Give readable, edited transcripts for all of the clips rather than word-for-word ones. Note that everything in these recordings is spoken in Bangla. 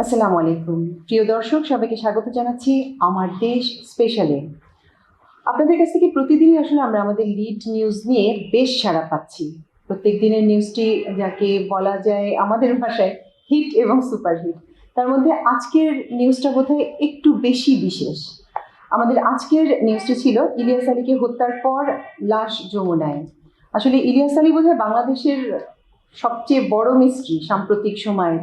আসসালামু আলাইকুম প্রিয় দর্শক, সবাইকে স্বাগত জানাচ্ছি আমার দেশ স্পেশালে। আপনাদের কাছ থেকে প্রতিদিনই আসলে আমরা আমাদের লিড নিউজ নিয়ে বেশ সাড়া পাচ্ছি। প্রত্যেক দিনের নিউজটি যাকে বলা যায় আমাদের ভাষায় হিট এবং সুপারহিট। তার মধ্যে আজকের নিউজটা বোধহয় একটু বেশি বিশেষ। আমাদের আজকের নিউজটি ছিল ইলিয়াস আলীকে হত্যার পর লাশ যমুনায়। আসলে ইলিয়াস আলী বোধহয় বাংলাদেশের সবচেয়ে বড় মিস্ট্রি সাম্প্রতিক সময়।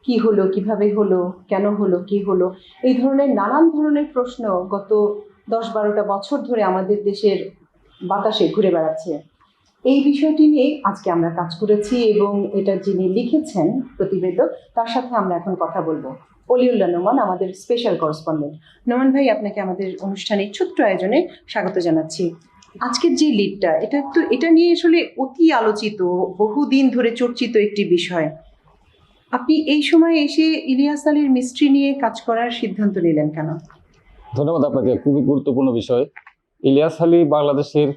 কি হলো, কিভাবে হলো, কেন হলো, কি হলো, এই ধরনের নানান ধরনের প্রশ্ন গত 10-12টা বছর ধরে আমাদের দেশের বাতাসে ঘুরে বেড়াচ্ছে। এই বিষয়টি নিয়ে আজকে আমরা কাজ করেছি এবং এটা যিনি লিখেছেন প্রতিবেদক, তার সাথে আমরা এখন কথা বলবো। অলিউল্লাহ নোমান আমাদের স্পেশাল করেসপন্ডেন্ট। নোমান ভাই, আপনাকে আমাদের অনুষ্ঠানে ছোট্ট আয়োজনে স্বাগত জানাচ্ছি। আজকের যে লিডটা, এটা নিয়ে আসলে অতি আলোচিত, বহুদিন ধরে চর্চিত একটি বিষয়। আপনি এই সময় এসে ইলিয়াস আলীর মিস্ট্রি নিয়ে কাজ করার সিদ্ধান্ত নিলেন কেন? ধন্যবাদ আপনাকে। খুবই গুরুত্বপূর্ণ বিষয়। ইলিয়াস আলী বাংলাদেশের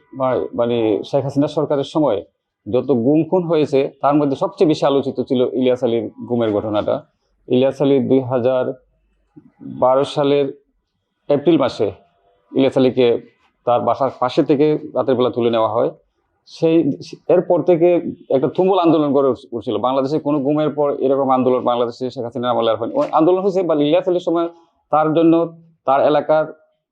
মানে শেখ হাসিনা সরকারের সময় যত গুম খুন হয়েছে তার মধ্যে সবচেয়ে বেশি আলোচিত ছিল ইলিয়াস আলীর গুমের ঘটনাটা। ইলিয়াস আলী 2012 সালের এপ্রিল মাসে ইলিয়াস আলীকে তার বাসার পাশে থেকে রাতের বেলা তুলে নেওয়া হয়। সেই এরপর থেকে একটা তুমুল আন্দোলন গড়ে উঠছিল। বাংলাদেশে কোনো গুমের পর এরকম আন্দোলন বাংলাদেশে শেখ হাসিনার আমলে আর হয়নি। আন্দোলন হয়েছে বা ইলিয়াস আলীর সময় তার জন্য তার এলাকার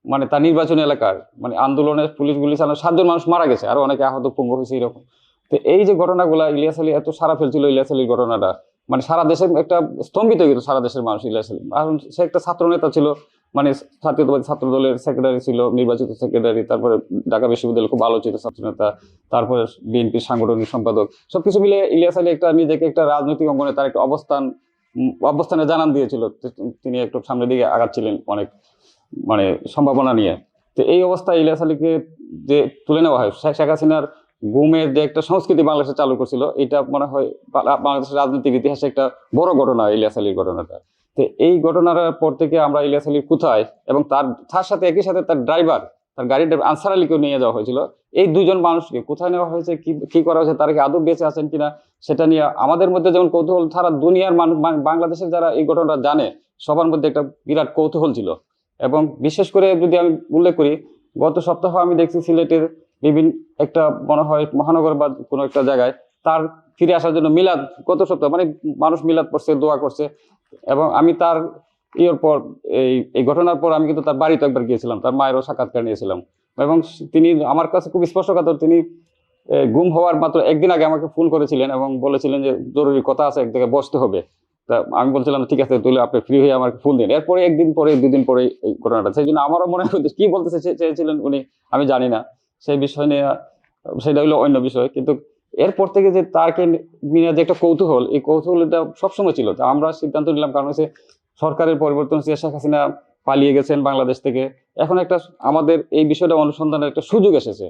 মানে তার নির্বাচনী এলাকার মানে আন্দোলনের পুলিশ গুলি চালানো 7 জন মানুষ মারা গেছে, আরো অনেকে আহত পঙ্গু হয়েছে এরকম। তো এই যে ঘটনাগুলা ইলিয়াস আলী এত সারা ফেলছিল, ইলিয়াস আলীর ঘটনাটা মানে সারা দেশের একটা স্তম্ভিত হয়ে গেল সারা দেশের মানুষ ইলিয়াস আলী। কারণ সে একটা ছাত্র নেতা ছিল, মানে জাতীয়তাবাদী ছাত্র দলের সেক্রেটারি ছিল, নির্বাচিত সেক্রেটারি, তারপরে ঢাকা বিশ্ববিদ্যালয় খুব আলোচিত ছাত্র নেতা, তারপরে বিএনপির সাংগঠনিক সম্পাদক। সবকিছু মিলে ইলিয়াস আলী একটা নিজেকে একটা রাজনৈতিক অঙ্গনে তার একটা অবস্থানে জানান দিয়েছিল। তিনি একটু সামনের দিকে আগাচ্ছিলেন অনেক মানে সম্ভাবনা নিয়ে। তো এই অবস্থায় ইলিয়াস আলীকে যে তুলে নেওয়া হয়, শেখ হাসিনার গুমের যে একটা সংস্কৃতি বাংলাদেশে চালু করছিল, এটা মনে হয় বাংলাদেশের রাজনৈতিক ইতিহাসে একটা বড় ঘটনা ইলিয়াস আলীর ঘটনাটা। তো এই ঘটনার পর থেকে আমরা ইলিয়াস আলী কোথায় এবং তার সাথে একই সাথে তার ড্রাইভার, তার গাড়ির ড্রাইভার আনসার আলীকেও নিয়ে যাওয়া হয়েছিল। এই দুজন মানুষকে কোথায় নেওয়া হয়েছে, কি করা হয়েছে, তারা কি আদৌ বেঁচে আছেন কিনা, সেটা নিয়ে আমাদের মধ্যে যেমন কৌতূহল, সারা দুনিয়ার মানুষ বাংলাদেশের যারা এই ঘটনাটা জানে সবার মধ্যে একটা বিরাট কৌতূহল ছিল। এবং বিশেষ করে যদি আমি উল্লেখ করি, গত সপ্তাহ আমি দেখছি সিলেটের বিভিন্ন একটা মনে হয় মহানগর বা কোনো একটা জায়গায় তার ফিরে আসার জন্য মিলাদ, গত সপ্তাহ মানে মানুষ মিলাদ পড়ছে, দোয়া করছে। এবং আমি তার ইয়ের পর এই ঘটনার পর আমি কিন্তু তার বাড়িতে একবার গিয়েছিলাম, তার মায়েরও সাক্ষাৎকার নিয়েছিলাম। এবং তিনি আমার কাছে খুব স্পষ্টকাতর, তিনি গুম হওয়ার মাত্র একদিন আগে আমাকে ফোন করেছিলেন এবং বলেছিলেন যে জরুরি কথা আছে, এক জায়গায় বসতে হবে। তা আমি বলছিলাম ঠিক আছে, তাহলে আপনি ফ্রি হয়ে আমাকে ফোন দিন। এরপরে একদিন পরে 2 দিন পরে এই ঘটনাটা, সেই জন্য আমারও মনে হয় কি বলতে চেয়েছিলেন উনি আমি জানি না, সেই বিষয় নিয়ে সেটা হলো অন্য বিষয়। কিন্তু এরপর থেকে যে তাকে নিয়ে যে একটা কৌতূহল, এই কৌতূহলটা সবসময় ছিল। তা আমরা সিদ্ধান্ত নিলাম, কারণ হচ্ছে সরকারের পরিবর্তন হচ্ছে, শেখ হাসিনা পালিয়ে গেছেন বাংলাদেশ থেকে, এখন একটা আমাদের এই বিষয়টা অনুসন্ধানের একটা সুযোগ এসেছে।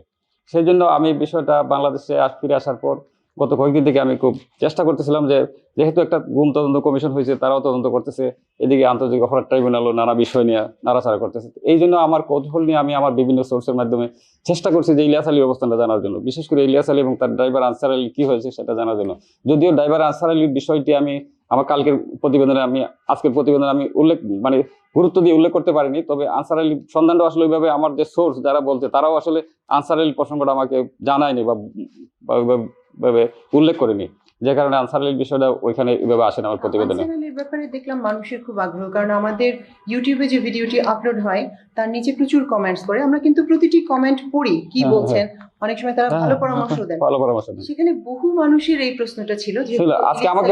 সেই জন্য আমি বিষয়টা বাংলাদেশে ফিরে আসার পর গত কয়েকদিন থেকে আমি খুব চেষ্টা করতেছিলাম যে যেহেতু একটা গুম তদন্ত কমিশন হয়েছে, তারাও তদন্ত করতেছে, এদিকে আন্তর্জাতিক অপরাধ ট্রাইব্যুনালও নানা বিষয় নিয়ে নাড়াচাড়া করতেছে। এই জন্য আমার কৌতূহল নিয়ে আমি আমার বিভিন্ন সোর্সের মাধ্যমে চেষ্টা করছি যে ইলিয়াস আলীর অবস্থানটা জানার জন্য, বিশেষ করে ইলিয়াস আলী এবং তার ড্রাইভার আনসার আলী কি হয়েছে সেটা জানার জন্য। যদিও ড্রাইভার আনসার আলীর বিষয়টি আমি আমার আজকের প্রতিবেদনে আমি মানে গুরুত্ব দিয়ে উল্লেখ করতে পারিনি, তবে আনসার আলীর সন্ধানটা আসলে ওইভাবে আমার যে সোর্স যারা বলছে তারাও আসলে আনসার আলীর প্রসঙ্গটা আমাকে জানায়নি বা উল্লেখ করেনি, যে কারণে আনসার আলীর বিষয়টা ওইখানে এভাবে আসে না আমার প্রতিবেদনে। আনসার আলীর ব্যাপারে দেখলাম মানুষের খুব আগ্রহ, কারণ আমাদের ইউটিউবে যে ভিডিওটি আপলোড হয় তার নিচে প্রচুর কমেন্টস করে, আমরা কিন্তু প্রতিটি কমেন্ট পড়ি, কি বলছেন, অনেক সময় তারা ভালো পরামর্শ দেন, সেখানে বহু মানুষের এই প্রশ্নটা ছিল যে আজকে আমাকে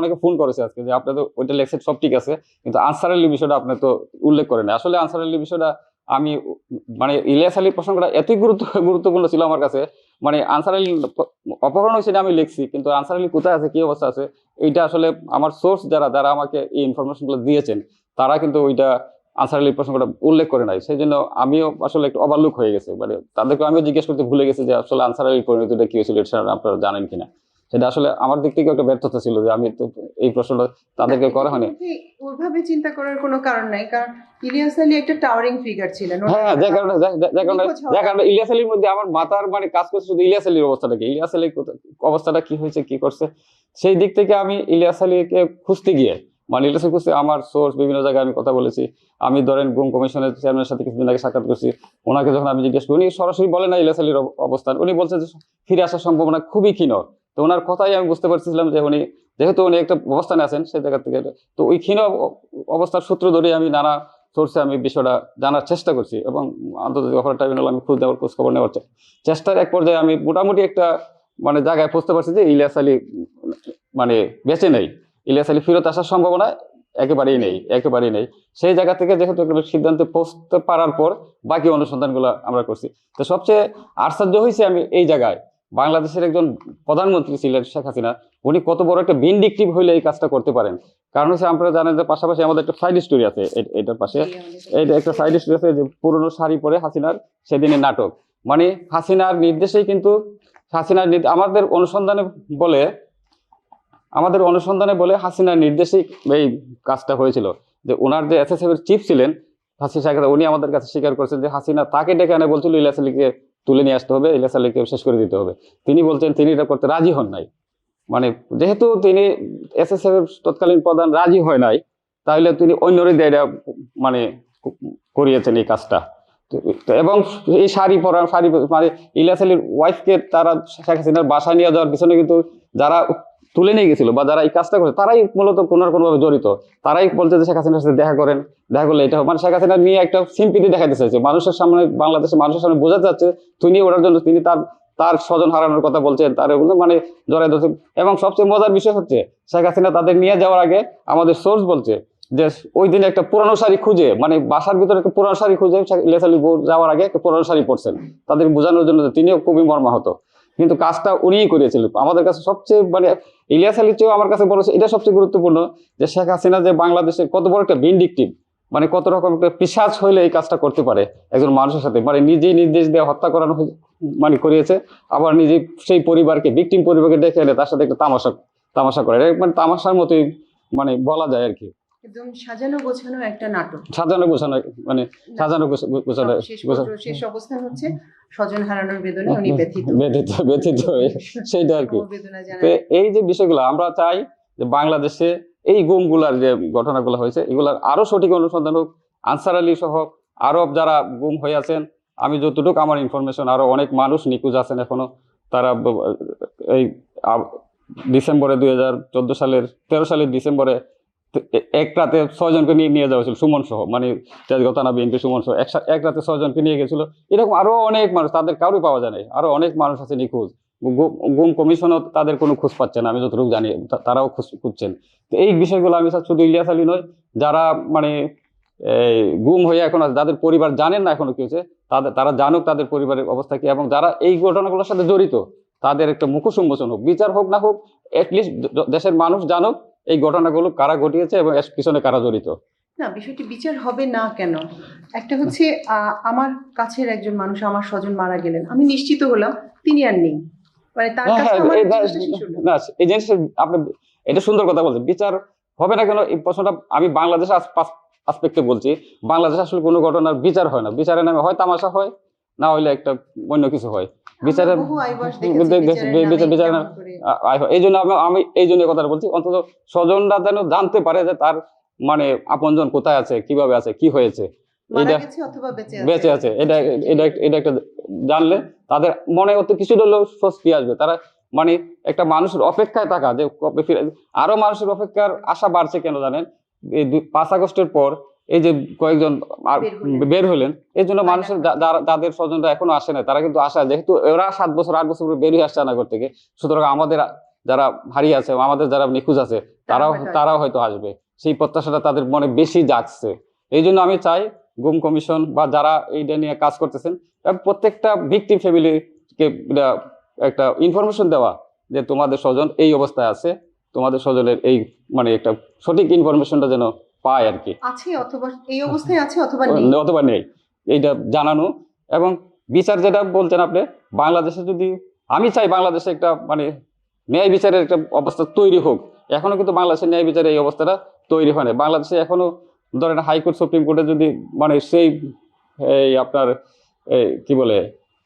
অনেকে ফোন করেছে আজকে যে আপনি তো ওইটা লেখছেন সব ঠিক আছে, কিন্তু আনসার আলীর বিষয়টা আপনি তো উল্লেখ করেন। আসলে আনসার আলীর বিষয়টা আমি মানে ইলিয়াস আলীর প্রসঙ্গটা এতই গুরুত্বপূর্ণ ছিল আমার কাছে। মানে আনসার আলী অপহরণ হয়েছে আমি লিখছি, কিন্তু আনসার আলী কোথায় আছে, কি অবস্থা আছে, এইটা আসলে আমার সোর্স যারা আমাকে এই ইনফরমেশনগুলো দিয়েছেন তারা কিন্তু ওইটা আনসার আলীর প্রসঙ্গটা উল্লেখ করে নাই। সেই জন্য আমিও আসলে একটু ওভারলুক হয়ে গেছে, মানে তাদেরকে আমিও জিজ্ঞেস করতে ভুলে গেছি যে আসলে আনসার আলীর পরিণতিটা কি হয়েছিল, এটা আপনারা জানেন কিনা। সেটা আসলে আমার দিক থেকে একটা ব্যর্থতা ছিল যে আমি তো এই প্রশ্নটা তাদেরকে করা হয়নি। ওইভাবে চিন্তা করার কোনো কারণ নাই, কারণ ইলিয়াস আলী একটা টাওয়ারিং ফিগার ছিলেন। হ্যাঁ, যে কারণে ইলিয়াস আলীর মধ্যে আমার মাথার মানে কাজ করছে শুধু ইলিয়াস আলীর অবস্থাটা কি, ইলিয়াস আলীর অবস্থাটা কি হয়েছে, কি করছে, সেই দিক থেকে আমি ইলিয়াস আলীকে খুঁজতে গিয়ে মানে ইলিয়াস আলী করছে আমার সোর্স, বিভিন্ন জায়গায় আমি কথা বলেছি। আমি ধরেন গুম কমিশনের চেয়ারম্যানের সাথে কিছুদিন আগে সাক্ষাৎ করছি, ওনাকে যখন আমি জিজ্ঞেস করি উনি সরাসরি বলে না ইলিয়াস আলীর অবস্থান, উনি বলছে যে ফিরে আসার সম্ভাবনা খুবই ক্ষীণ। তো ওনার কথাই আমি বুঝতে পারছিলাম যে উনি যেহেতু উনি একটা অবস্থানে আছেন সেই জায়গা থেকে, তো ওই ক্ষীণ অবস্থার সূত্র ধরে আমি নানা সোর্সে আমি বিষয়টা জানার চেষ্টা করছি এবং আন্তর্জাতিক অপরাধ ট্রাইব্যুনাল আমি খোঁজ খবর নেওয়ার চেষ্টার এক পর্যায়ে আমি মোটামুটি একটা মানে জায়গায় পৌঁছতে পারছি যে ইলিয়াস আলী মানে বেঁচে নেই, ইলিয়াস আলী ফেরত আসার সম্ভাবনা একেবারেই নেই। সেই জায়গা থেকে যেহেতু একটা সিদ্ধান্তে পৌঁছতে পারার পর বাকি অনুসন্ধানগুলো আমরা করছি। তো সবচেয়ে আশ্চর্য হয়েছে আমি এই জায়গায়, বাংলাদেশের একজন প্রধানমন্ত্রী ছিলেন শেখ হাসিনা, উনি কত বড় একটা ভিনডিক্টিভ হইলে এই কাজটা করতে পারেন। কারণ হচ্ছে আপনারা জানেন যে পাশাপাশি আমাদের একটা সাইড স্টোরি আছে, এটার পাশে এইটা একটা সাইড স্টোরি আছে যে পুরনো শাড়ি পরে হাসিনার সেদিনের নাটক, মানে হাসিনার নির্দেশেই কিন্তু আমাদের অনুসন্ধানে বলে হাসিনার নির্দেশেই এই কাজটা হয়েছিল। যে ওনার যে এসএসএফ এর চিফ ছিলেন উনি আমাদের কাছে স্বীকার করেছেন যে হাসিনা তাকে ডেকে আনে বলছিল ইলিয়াস আলীকে তুলে নিয়ে আসতে হবে, ইলিয়াস আলীকে শেষ করে দিতে হবে। তিনি বলছেন তিনি এটা করতে রাজি হন নাই। মানে যেহেতু তিনি এসএসএফ এর তৎকালীন প্রধান রাজি হয় নাই, তাহলে তিনি অন্যরই এটা মানে করিয়েছেন এই কাজটা। এবং এই শাড়ি মানে ইলিয়াস আলীর ওয়াইফকে তারা শেখ হাসিনার বাসায় নিয়ে যাওয়ার পিছনে কিন্তু যারা তুলে নিয়ে গেছিল বা যারা এই কাজটা করে তারাই মূলত কোনো না কোনোভাবে জড়িত। তারাই বলছে যে শেখ হাসিনার সাথে দেখা করেন, দেখা করলে এটা মানে শেখ হাসিনা নিয়ে একটা সিম্পিতি দেখাতে চাইছে মানুষের সামনে, বাংলাদেশের মানুষের সামনে বোঝাতে যাচ্ছে তিনি ওটার জন্য তিনি তার স্বজন হারানোর কথা বলছেন, তার এগুলো মানে জড়াই ধরছেন। এবং সবচেয়ে মজার বিষয় হচ্ছে শেখ হাসিনা তাদের নিয়ে যাওয়ার আগে আমাদের সোর্স বলছে যে ওই দিনে একটা পুরানো শাড়ি খুঁজে, মানে বাসার ভিতরে একটা পুরানো শাড়ি খুঁজে ইলিয়াস আলী যাওয়ার আগে একটা পুরানো শাড়ি পরছেন তাদের বোঝানোর জন্য যে তিনিও খুবই মর্মাহত। কিন্তু কাজটা উনিই করিয়েছিলেন। আমাদের কাছে সবচেয়ে মানে ইলিয়াস আলীর চেয়েও আমার কাছে বড় এটা সবচেয়ে গুরুত্বপূর্ণ যে শেখ হাসিনা যে বাংলাদেশের কত বড় একটা ভিনডিক্টিভ, মানে কত রকম একটা পিশাচ হইলে এই কাজটা করতে পারে একজন মানুষের সাথে, মানে নিজেই নির্দেশ দিয়ে হত্যা করানো মানে করিয়েছে, আবার নিজে সেই পরিবারকে ভিকটিম পরিবারকে ডেকে এনে তার সাথে একটা তামাশা করে, মানে তামাশার মতোই মানে বলা যায় আর কি। একদম সাজানো গোছানো একটা নাটক, মানে সাজানো গোছানো শেষ অবস্থান হচ্ছে স্বজন হারানোর বেদনা উনি ব্যথিত সেইটা আর কি। বেদনা তো জানায়। এই যে বিষয়গুলো আমরা চাই যে বাংলাদেশে এই গুমগুলার যে ঘটনাগুলো হয়েছে এগুলার আরো সঠিক অনুসন্ধান হোক। আনসার আলী সহ আরো যারা গুম হয়ে আছেন, আমি যতটুকু আমার ইনফরমেশন আরো অনেক মানুষ নিখোঁজ আছেন এখনো। তারা এই ডিসেম্বরে 13 সালের ডিসেম্বরে এক রাতে 6 জনকে নিয়ে যাওয়া হয়েছিল সুমন সহ, মানে তেজগাঁও থানা বিএনপি সুমন সহ এক রাতে 6 জনকে নিয়ে গেছিল। এরকম আরো অনেক মানুষ, তাদের কারোই পাওয়া যায় নাই, আরো অনেক মানুষ আছে নিখোঁজ। গুম কমিশনও তাদের কোনো খোঁজ পাচ্ছে না আমি যতটুকু জানি, তারাও খুঁজছেন। তো এই বিষয়গুলো আমি শুধু ইলিয়াস আলী নয়, যারা মানে গুম হয়ে এখন যাদের পরিবার জানেন না এখনো কি হয়েছে, তারা জানুক তাদের পরিবারের অবস্থা কি, এবং যারা এই ঘটনাগুলোর সাথে জড়িত তাদের একটা মুখোশ উন্মোচন হোক, বিচার হোক না হোক, অ্যাটলিস্ট দেশের মানুষ জানুক এই ঘটনাগুলো কারা ঘটিয়েছে এবং এর পিছনে কারা জড়িত। না, বিষয়টি বিচার হবে না কেন, একটা হচ্ছে আমার কাছের একজন মানুষ, আমার স্বজন মারা গেলেন, আমি নিশ্চিত হলাম তিনি আর নেই, মানে তার কাছে আমার জিনিসটা শেষ হলো না। এই জিনিসটা আপনি এটা সুন্দর কথা বলছেন, বিচার হবে না কেন এই প্রশ্নটা আমি বাংলাদেশ আসপেক্টে বলছি। বাংলাদেশ আসলে কোনো ঘটনার বিচার হয় না, বিচারের নামে হয় তামাশা হয়, না হইলে একটা অন্য কিছু হয়। বিচারের এই জন্য আমি এই জন্য কথা বলছি, অন্তত স্বজনরা যেন জানতে পারে যে তার মানে আপনজন কোথায় আছে, কিভাবে আছে, কি হয়েছে, এটা বেঁচে আছে, এটা একটা জানলে তাদের মনে অত কিছু হলেও স্বস্তি আসবে। তারা মানে একটা মানুষের অপেক্ষায় থাকা, যে আরো মানুষের অপেক্ষার আশা বাড়ছে কেন জানেন, এই 5 আগস্টের পর এই যে কয়েকজন বের হলেন, এই জন্য মানুষের যাদের স্বজনরা এখনো আসে না তারা কিন্তু আসা, যেহেতু ওরা 7 বছর 8 বছর বের হয়ে আসছে রান্নাঘর থেকে, সুতরাং আমাদের যারা হারিয়ে আছে, আমাদের যারা নিখোঁজ আছে তারাও হয়তো আসবে, সেই প্রত্যাশাটা তাদের মনে বেশি জাগছে। এই জন্য আমি চাই গুম কমিশন বা যারা এইটা নিয়ে কাজ করতেছেন প্রত্যেকটা ভিকটিম ফ্যামিলিকে একটা ইনফরমেশন দেওয়া যে তোমাদের স্বজন এই অবস্থায় আছে, তোমাদের স্বজনের এই মানে একটা সঠিক ইনফরমেশনটা যেন পায় আর কি, আছে অথবা এই অবস্থায় আছে অথবা নেই, এইটা জানানো। এবং বিচার যেটা বলছেন আপনি, বাংলাদেশে যদি আমি চাই বাংলাদেশে একটা মানে ন্যায় বিচারের একটা অবস্থা তৈরি হোক। এখনো কিন্তু বাংলাদেশের ন্যায় বিচারের এই অবস্থাটা তৈরি হয় না। বাংলাদেশে এখনো ধরেন হাইকোর্ট সুপ্রিম কোর্টে যদি মানে সেই এই আপনার কি বলে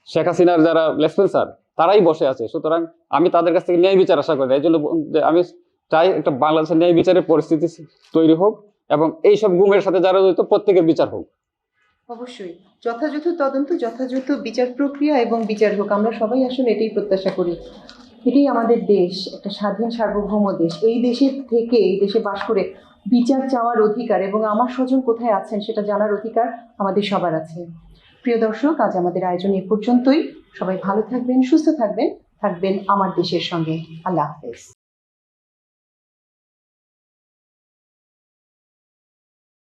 শেখ হাসিনার যারা লেসপেন্সার তারাই বসে আছে, সুতরাং আমি তাদের কাছ থেকে ন্যায় বিচার আশা করি। এই জন্য আমি চাই একটা বাংলাদেশের ন্যায় বিচারের পরিস্থিতি তৈরি হোক এবং এইসব গুমের সাথে যারা জড়িত প্রত্যেকের বিচার হোক। অবশ্যই যথাযথ তদন্ত, যথাযথ বিচার প্রক্রিয়া এবং বিচার হোক, আমরা সবাই আসলে এটাই প্রত্যাশা করি। এটাই আমাদের দেশ, একটা স্বাধীন সার্বভৌম দেশ। এই দেশের থেকে, এই দেশে বাস করে বিচার চাওয়ার অধিকার এবং আমার স্বজন কোথায় আছেন সেটা জানার অধিকার আমাদের সবার আছে। প্রিয় দর্শক, আজ আমাদের আয়োজন এ পর্যন্তই। সবাই ভালো থাকবেন, সুস্থ থাকবেন, থাকবেন আমার দেশের সঙ্গে। আল্লাহ হাফেজ।